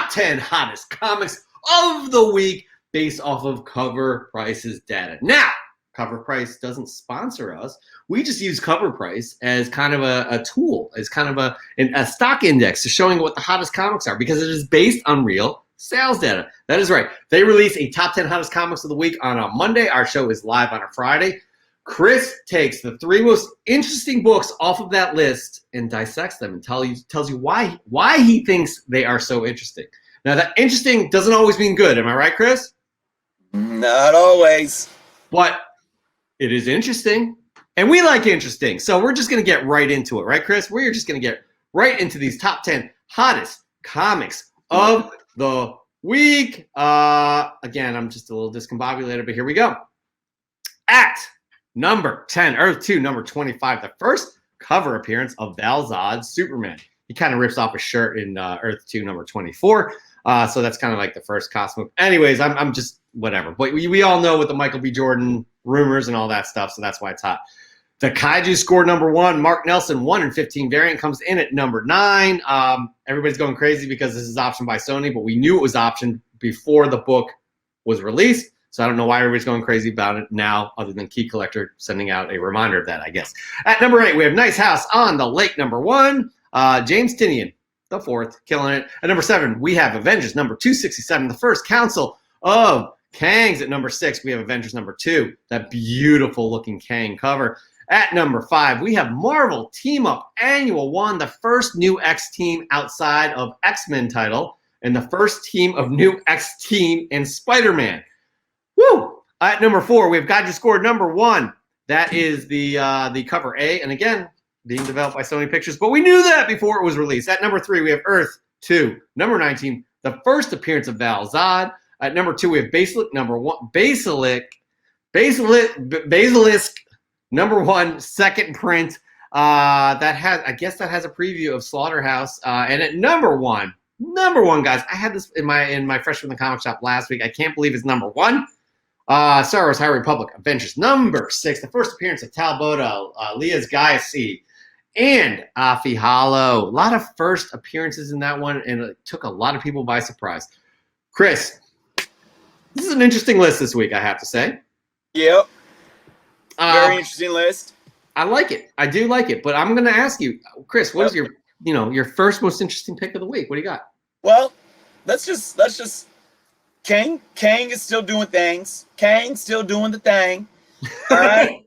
top 10 hottest comics of the week based off of Cover Price's data. Now, Cover Price doesn't sponsor us. We just use Cover Price as kind of a tool, as kind of a stock index to showing what the hottest comics are, because it is based on real sales data. That is right. They release a top 10 hottest comics of the week on a Monday. Our show is live on a Friday. Chris takes the 3 most interesting books off of that list and dissects them and tells you why he thinks they are so interesting. Now, that interesting doesn't always mean good. Am I right, Chris? Not always. But it is interesting, and we like interesting. So we're just going to get right into it, right, Chris? We're just going to get right into these top 10 hottest comics of the week. Again, I'm just a little discombobulated, but here we go. At number 10, Earth 2, number 25, the first cover appearance of Val Zod's Superman. He kind of rips off a shirt in Earth 2, number 24. So that's kind of like the first costume. Anyways, I'm just whatever. But we all know with the Michael B. Jordan rumors and all that stuff, so that's why it's hot. The Kaiju scored number 1. Mark Nelson 1 in 15 variant comes in at number 9. Everybody's going crazy because this is optioned by Sony, but we knew it was optioned before the book was released. So I don't know why everybody's going crazy about it now, other than Key Collector sending out a reminder of that, I guess. At number 8, we have Nice House on the Lake, number 1. James Tynion, the 4th, killing it. At number 7, we have Avengers number 267, the First Council of Kangs. At number 6, we have Avengers number 2, that beautiful looking Kang cover. At number 5, we have Marvel Team Up Annual 1, the first new X team outside of X-Men title, and the first team of new X team in Spider-Man. Woo! At number 4, we have Kaiju scored number 1. That is the cover A, and again, being developed by Sony Pictures, but we knew that before it was released. At number 3, we have Earth 2, number 19, the first appearance of Val Zod. At number 2, we have Basilisk, number 1, Basilisk, number 1, second print. That has a preview of Slaughterhouse. And at number one, guys, I had this in my Fresh from the Comic Shop last week. I can't believe it's number 1. Star Wars High Republic Adventures number 6, the first appearance of Talbota, Leah's Gaiasi, and Afi Hollow. A lot of first appearances in that one, and it took a lot of people by surprise. Chris, this is an interesting list this week, I have to say. Yep. Very interesting list. I like it. I do like it. But I'm going to ask you, Chris, what is your first most interesting pick of the week? What do you got? Well, let's just Kang is still doing things. Kang's still doing the thing. All right.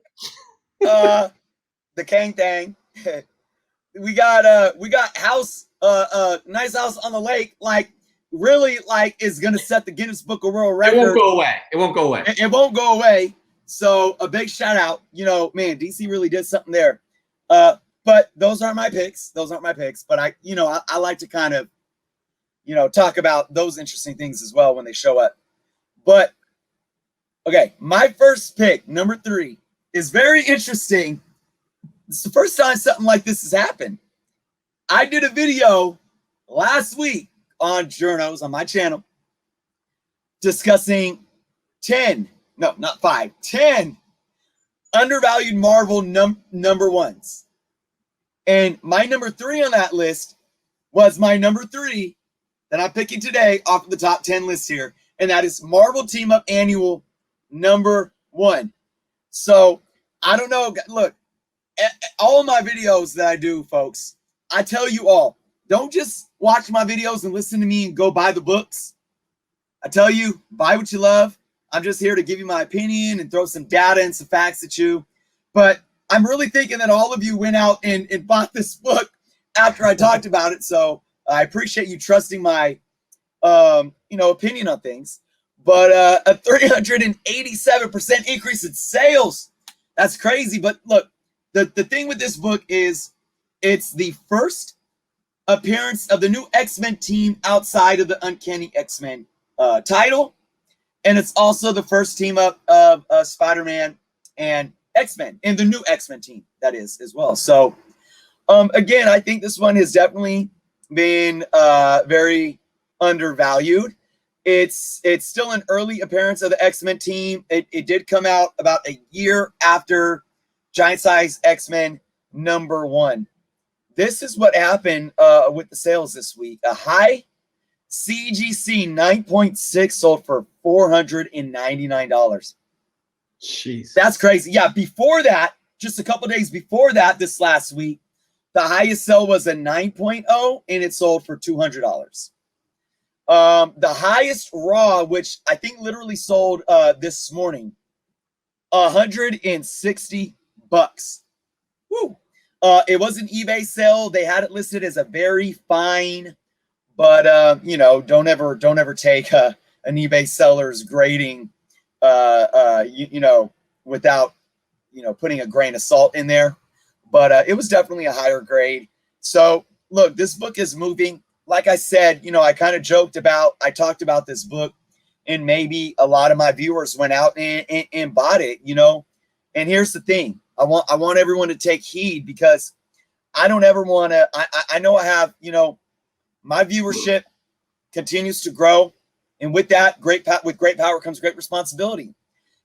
The Kang thing. we got house Nice House on the Lake, really is gonna set the Guinness Book of World Records. It won't go away. It won't go away. It won't go away. So a big shout out. Man, DC really did something there. But those aren't my picks. But I like to kind of talk about those interesting things as well when they show up. But okay, my first pick, number 3, is very interesting. It's the first time something like this has happened. I did a video last week on Journos on my channel discussing 10 undervalued Marvel number 1s. And my number 3 on that list was my number 3 that I'm picking today off of the top 10 list here. And that is Marvel Team Up Annual number 1. So I don't know. Look, all of my videos that I do, folks, I tell you all, don't just watch my videos and listen to me and go buy the books. I tell you, buy what you love. I'm just here to give you my opinion and throw some data and some facts at you. But I'm really thinking that all of you went out and bought this book after I talked about it. So I appreciate you trusting my, opinion on things. But a 387% increase in sales. That's crazy. But look, the thing with this book is it's the first appearance of the new X-Men team outside of the Uncanny X-Men title. And it's also the first team up of Spider-Man and X-Men, and the new X-Men team, that is, as well. So, again, I think this one has definitely been very undervalued. It's still an early appearance of the X-Men team. It did come out about a year after Giant Size X-Men number 1. This is what happened with the sales this week. A high CGC 9.6 sold for $499. Jeez. That's crazy. Yeah, before that, just a couple days before that, this last week, the highest sell was a 9.0 and it sold for $200. The highest raw, which I think literally sold this morning, $160. Woo. It was an eBay sale. They had it listed as a very fine, but you know, don't ever take an eBay seller's grading, you know, without, you know, putting a grain of salt in there. But it was definitely a higher grade. So look, this book is moving. Like I said, you know, I kind of joked about, I talked about this book, and maybe a lot of my viewers went out and bought it, you know. And here's the thing. I want everyone to take heed, because I don't ever want to, I know I have, you know, my viewership continues to grow. And with that, with great power comes great responsibility.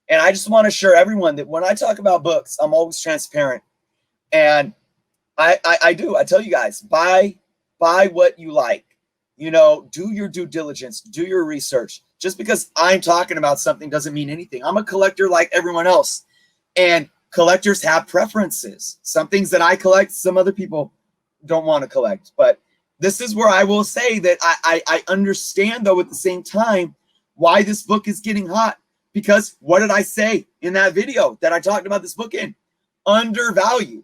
And I just want to assure everyone that when I talk about books, I'm always transparent. And I tell you guys, buy what you like, you know, do your due diligence, do your research. Just because I'm talking about something doesn't mean anything. I'm a collector like everyone else, and collectors have preferences. Some things that I collect, some other people don't want to collect. But this is where I will say that I understand, though, at the same time, why this book is getting hot. Because what did I say in that video that I talked about this book in? Undervalued.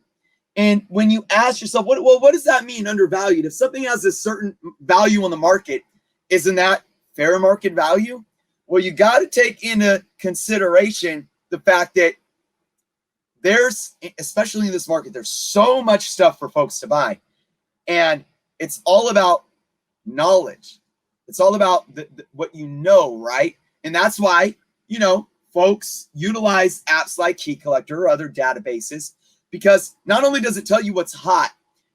And when you ask yourself, what does that mean, undervalued? If something has a certain value on the market, isn't that fair market value? Well, you got to take into consideration the fact that there's, especially in this market, there's so much stuff for folks to buy. And it's all about knowledge. It's all about what you know, right? And that's why, you know, folks utilize apps like Key Collector or other databases, because not only does it tell you what's hot,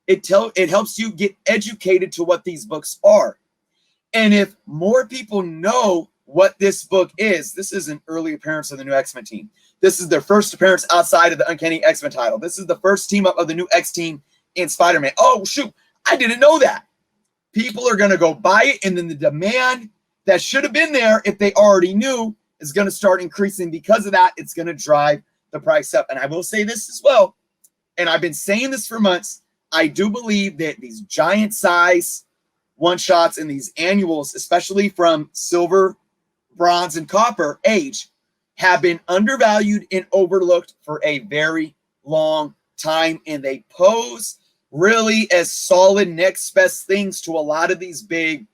it helps you get educated to what these books are. And if more people know what this book is, this is an early appearance of the new X-Men team. This is their first appearance outside of the Uncanny X-Men title. This is the first team up of the new X team in Spider-Man. Oh, shoot, I didn't know that. People are going to go buy it, and then the demand that should have been there if they already knew is going to start increasing. Because of that, it's going to drive the price up. And I will say this as well, and I've been saying this for months, I do believe that these giant size one-shots and these annuals, especially from silver, bronze, and copper age, have been undervalued and overlooked for a very long time. And they pose really as solid next best things to a lot of these big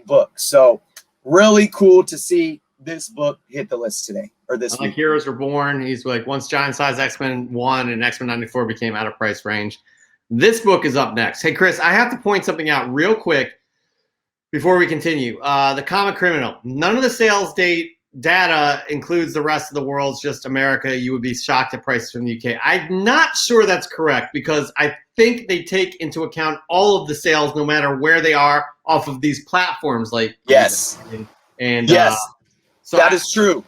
books. So really cool to see this book hit the list today, or this week. Like Heroes Are Born, he's like, once giant size X-Men 1 and X-Men 94 became out of price range. This book is up next. Hey, Chris, I have to point something out real quick before we continue. The Comic Criminal. None of the sales data includes the rest of the world, just America. You would be shocked at prices from the UK. I'm not sure that's correct, because I think they take into account all of the sales, no matter where they are, off of these platforms like yes, and yes, so that is true.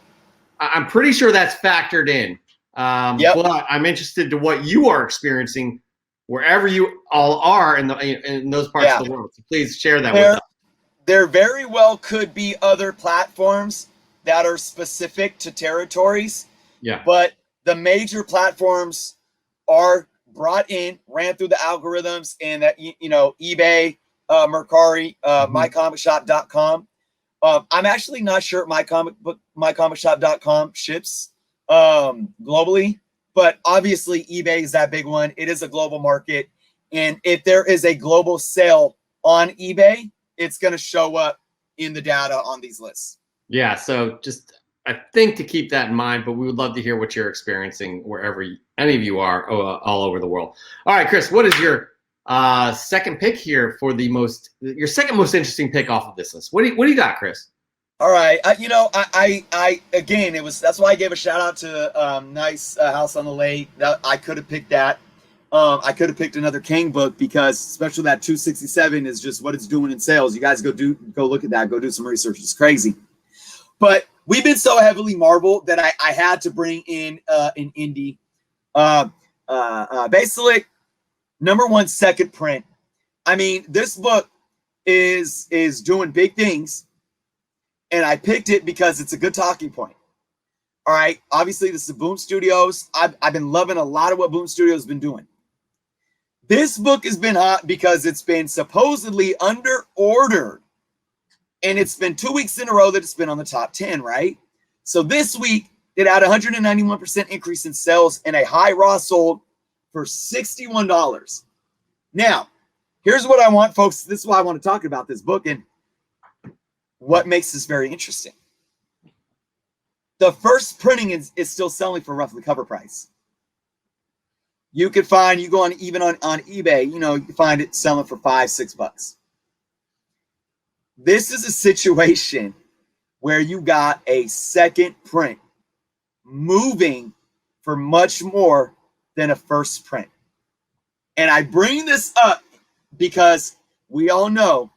I'm pretty sure that's factored in. But I'm interested to what you are experiencing wherever you all are in those parts of the world. So please share that with us. There very well could be other platforms that are specific to territories. Yeah. But the major platforms are brought in, ran through the algorithms, and that, you know, eBay, Mercari, mycomicshop.com. I'm actually not sure mycomicshop.com ships globally, but obviously eBay is that big one. It is a global market. And if there is a global sale on eBay, it's going to show up in the data on these lists. Yeah, so just I think to keep that in mind, but we would love to hear what you're experiencing wherever any of you are all over the world. All right, Chris, what is your second pick here for your second most interesting pick off of this list? What do you got, Chris? All right, I again, that's why I gave a shout out to Nice House on the Lake. I could have picked that. I could have picked another King book, because especially that 267 is just what it's doing in sales. You guys go look at that. Go do some research. It's crazy. But we've been so heavily Marvel that I had to bring in an indie. BASILISK #1 second print. I mean, this book is doing big things, and I picked it because it's a good talking point. All right, obviously this is Boom Studios. I've been loving a lot of what Boom Studios has been doing. This book has been hot because it's been supposedly under ordered, and it's been 2 weeks in a row that it's been on the top 10, right? So this week it had a 191% increase in sales and a high raw sold for $61. Now, here's what I want, folks. This is why I want to talk about this book and what makes this very interesting. The first printing is still selling for roughly cover price. You could find, you go on even on eBay, you know, you can find it selling for $5-6. This is a situation where you got a second print moving for much more than a first print. And I bring this up because we all know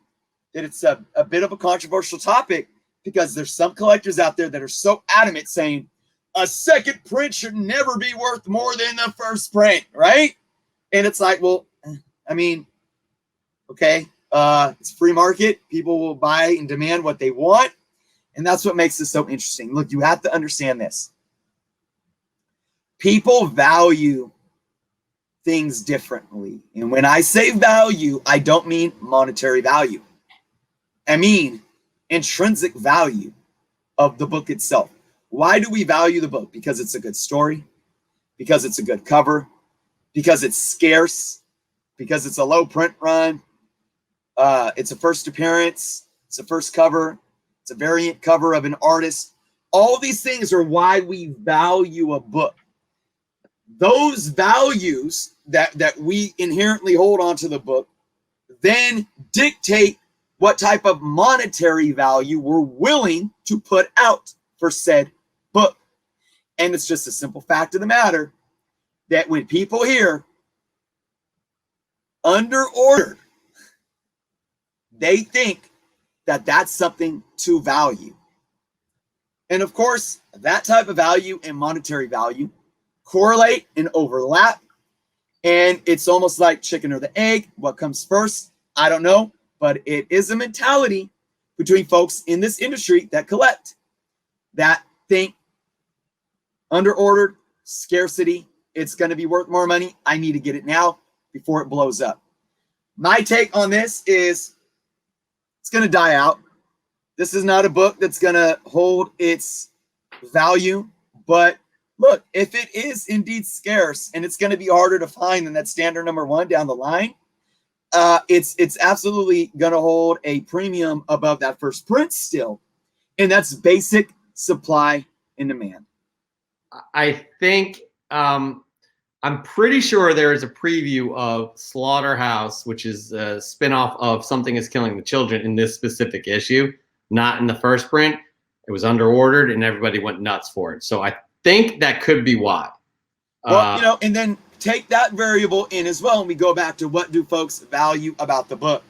that it's a bit of a controversial topic, because there's some collectors out there that are so adamant saying a second print should never be worth more than the first print, right? And it's like, well, I mean, okay, it's free market. People will buy and demand what they want. And that's what makes this so interesting. Look, you have to understand this. People value things differently. And when I say value, I don't mean monetary value. I mean intrinsic value of the book itself. Why do we value the book? Because it's a good story, because it's a good cover, because it's scarce, because it's a low print run, it's a first appearance, it's a first cover, it's a variant cover of an artist. All these things are why we value a book. Those values that we inherently hold onto the book then dictate what type of monetary value we're willing to put out for said book. And it's just a simple fact of the matter that when people hear under ordered, they think that that's something to value. And of course, that type of value and monetary value correlate and overlap. And it's almost like chicken or the egg. What comes first? I don't know. But it is a mentality between folks in this industry that collect, that think under ordered, scarcity, it's going to be worth more money. I need to get it now before it blows up. My take on this is it's going to die out. This is not a book that's going to hold its value. But look, if it is indeed scarce and it's going to be harder to find than that standard number one down the line, it's absolutely going to hold a premium above that first print still. And that's basic supply and demand. I think I'm pretty sure there is a preview of Slaughterhouse, which is a spinoff of Something is Killing the Children, in this specific issue, not in the first print. It was under ordered and everybody went nuts for it. So I think that could be why. Well, you know, and then take that variable in as well, and we go back to what do folks value about the book.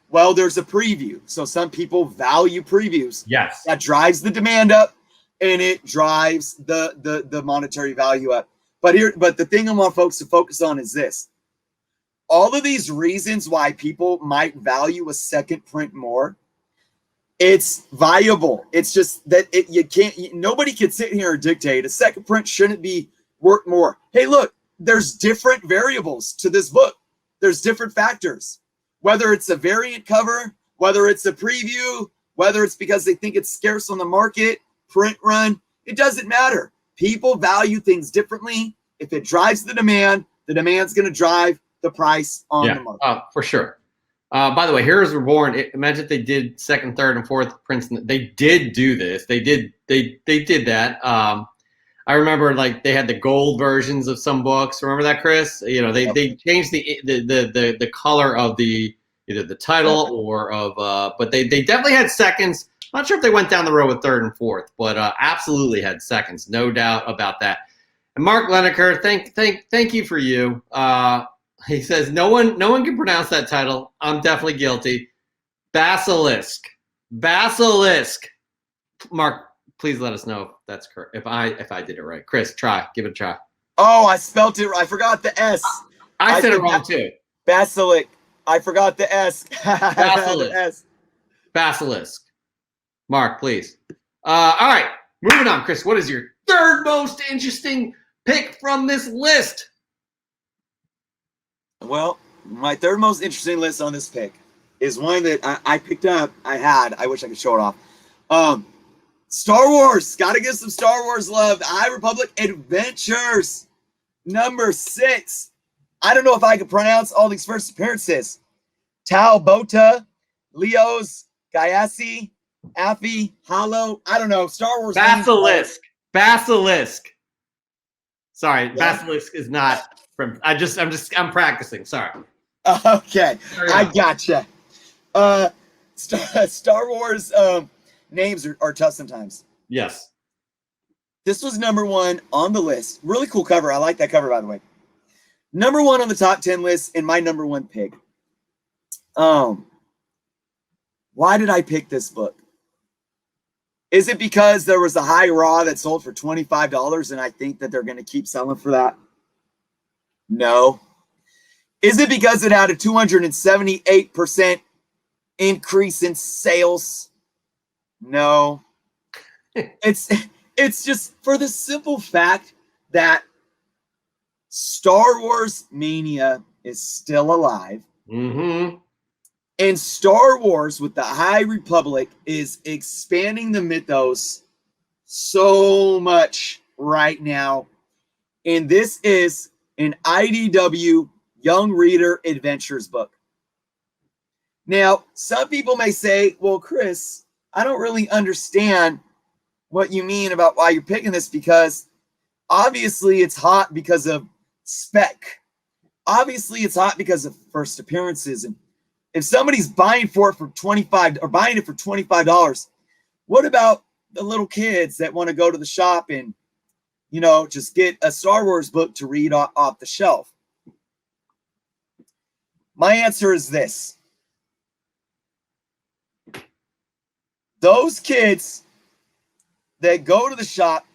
Well, there's a preview. So some people value previews. Yes. That drives the demand up and it drives the monetary value up. But the thing I want folks to focus on is this. All of these reasons why people might value a second print more, it's viable. It's just that nobody can sit here and dictate a second print shouldn't be worth more. Hey, look, there's different variables to this book. There's different factors, whether it's a variant cover, whether it's a preview, whether it's because they think it's scarce on the market, print run, it doesn't matter. People value things differently. If it drives the demand's going to drive the price on the market. For sure. By the way, Heroes Reborn, imagine if they did second, third, and fourth prints. They did do this. They did that. I remember, like, they had the gold versions of some books. Remember that, Chris? You know, they changed the color of either the title or of but they definitely had seconds. I'm not sure if they went down the road with third and fourth, but absolutely had seconds, no doubt about that. And Mark Lineker, thank you for you. He says no one can pronounce that title. I'm definitely guilty. Basilisk. Mark, please let us know if that's correct. If I did it right. Chris, give it a try. Oh, I spelt it. I forgot the S. I said it wrong too. Basilisk. I forgot the S. The S. Basilisk. Mark, please. All right, moving on. Chris, what is your third most interesting pick from this list? Well, my third most interesting list on this pick is one that I picked up. I wish I could show it off. Star Wars. Got to give some Star Wars love. High Republic Adventures. Number 6. I don't know if I can pronounce all these first appearances. Tau Bota, Leos, Gayasi, Affy, Hollow. I don't know. Star Wars. Basilisk. Basilisk. Sorry, Yeah. Basilisk is not from. I'm practicing. Sorry. Okay, I gotcha. Star Wars names are tough sometimes. Yes. This was number 1 on the list. Really cool cover. I like that cover, by the way. Number 1 on the top 10 list and my number 1 pick. Why did I pick this book? Is it because there was a high raw that sold for $25 and I think that they're going to keep selling for that? No. Is it because it had a 278% increase in sales? No. It's just for the simple fact that Star Wars mania is still alive. Mm-hmm. And Star Wars with the High Republic is expanding the mythos so much right now. And this is an IDW Young Reader Adventures book. Now, some people may say, well, Chris, I don't really understand what you mean about why you're picking this, because obviously it's hot because of spec. Obviously it's hot because of first appearances. And if somebody's buying it for $25, what about the little kids that want to go to the shop and, just get a Star Wars book to read off the shelf? My answer is this. Those kids that go to the shop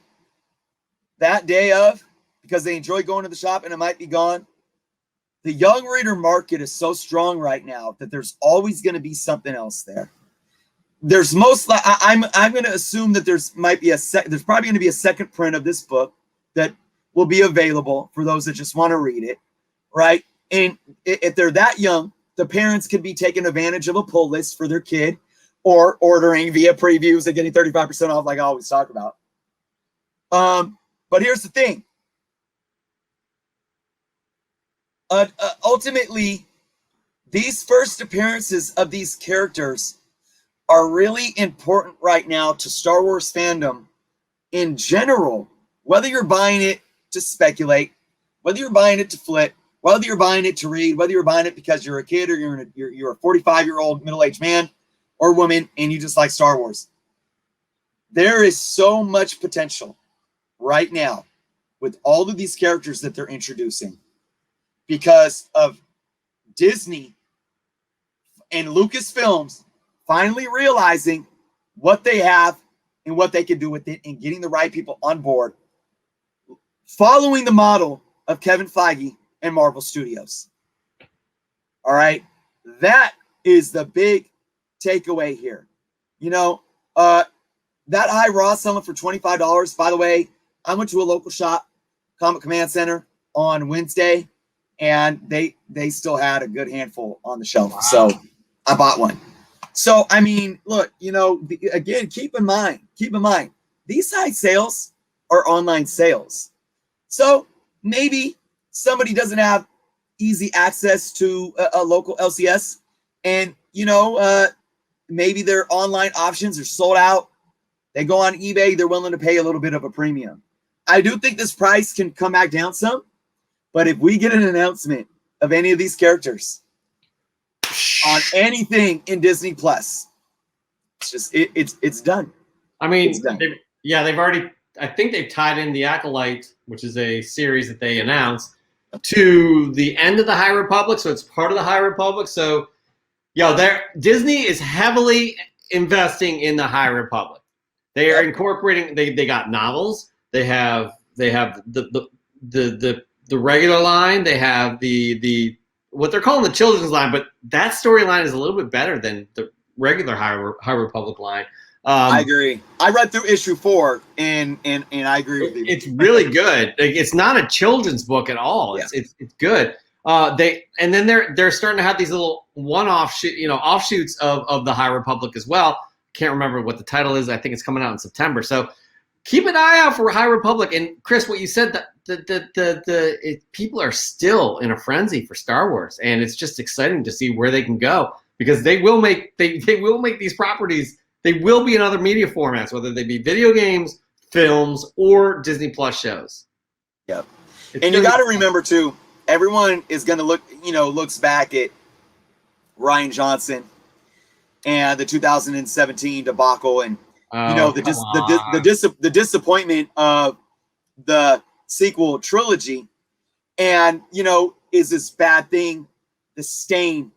that day of, because they enjoy going to the shop and it might be gone, the young reader market is so strong right now that there's always going to be something else there. There's I'm going to assume that there's probably going to be a second print of this book that will be available for those that just want to read it, right? And if they're that young, the parents could be taking advantage of a pull list for their kid or ordering via previews and getting 35% off, like I always talk about. But here's the thing. Ultimately, these first appearances of these characters are really important right now to Star Wars fandom in general, whether you're buying it to speculate, whether you're buying it to flip, whether you're buying it to read, whether you're buying it because you're a kid or you're a 45-year-old middle-aged man or woman and you just like Star Wars. There is so much potential right now with all of these characters that they're introducing because of Disney and Lucasfilms finally realizing what they have and what they can do with it and getting the right people on board, following the model of Kevin Feige and Marvel Studios. All right. That is the big takeaway here. That high raw selling for $25. By the way, I went to a local shop, Comic Command Center, on Wednesday, and they still had a good handful on the shelf. Wow. So I bought one. So, I mean, look, again, keep in mind, these high sales are online sales. So maybe somebody doesn't have easy access to a local LCS, and, maybe their online options are sold out. They go on eBay, they're willing to pay a little bit of a premium. I do think this price can come back down some, but if we get an announcement of any of these characters on anything in Disney Plus, it's just it's done. I mean, it's done. They've already. I think they've tied in the Acolyte, which is a series that they announced, to the end of the High Republic, so it's part of the High Republic. So, Disney is heavily investing in the High Republic. They are incorporating. They got novels. They have the regular line. They have the what they're calling the children's line, but that storyline is a little bit better than the regular High Republic line. I agree. I read through issue 4, and I agree with you. It's really good. Like, it's not a children's book at all. Yeah. It's good. They're starting to have these little one-off offshoots of the High Republic as well. Can't remember what the title is. I think it's coming out in September. So keep an eye out for High Republic. And Chris, what you said, that people are still in a frenzy for Star Wars, and it's just exciting to see where they can go, because they will make these properties. They will be in other media formats, whether they be video games, films, or Disney Plus shows. Yep. And you got to remember too, everyone is going to looks back at Rian Johnson and the 2017 debacle, and the disappointment of the sequel trilogy, and is this bad thing, the stain,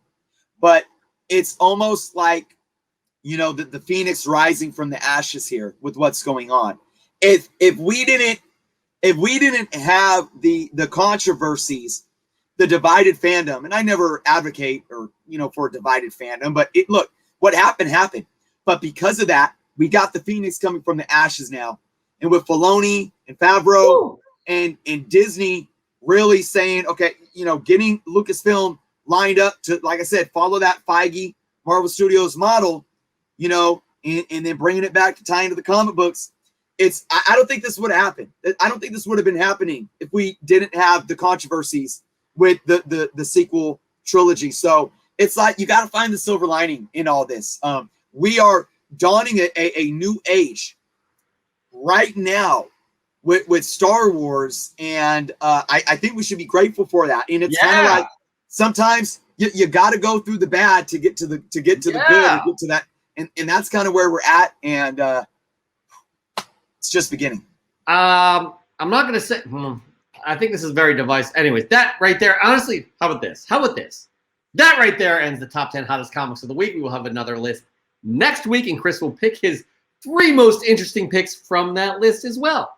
but it's almost like the phoenix rising from the ashes here with what's going on. If we didn't have the controversies, the divided fandom, and I never advocate for a divided fandom, but look, what happened. But because of that, we got the phoenix coming from the ashes now, and with Filoni and Favreau and Disney really saying, okay, getting Lucasfilm lined up to, like I said, follow that Feige Marvel Studios model. And then bringing it back to tie into the comic books. I don't think this would have happened. I don't think this would have been happening if we didn't have the controversies with the sequel trilogy. So it's like, you got to find the silver lining in all this. We are dawning a new age right now with Star Wars. And I think we should be grateful for that. And it's kind of like, sometimes you got to go through the bad to get to the good, and get to that. And that's kind of where we're at, and it's just beginning. I'm not going to say. I think this is very divisive. Anyways, that right there, honestly, how about this? That right there ends the top 10 hottest comics of the week. We will have another list next week, and Chris will pick his 3 most interesting picks from that list as well.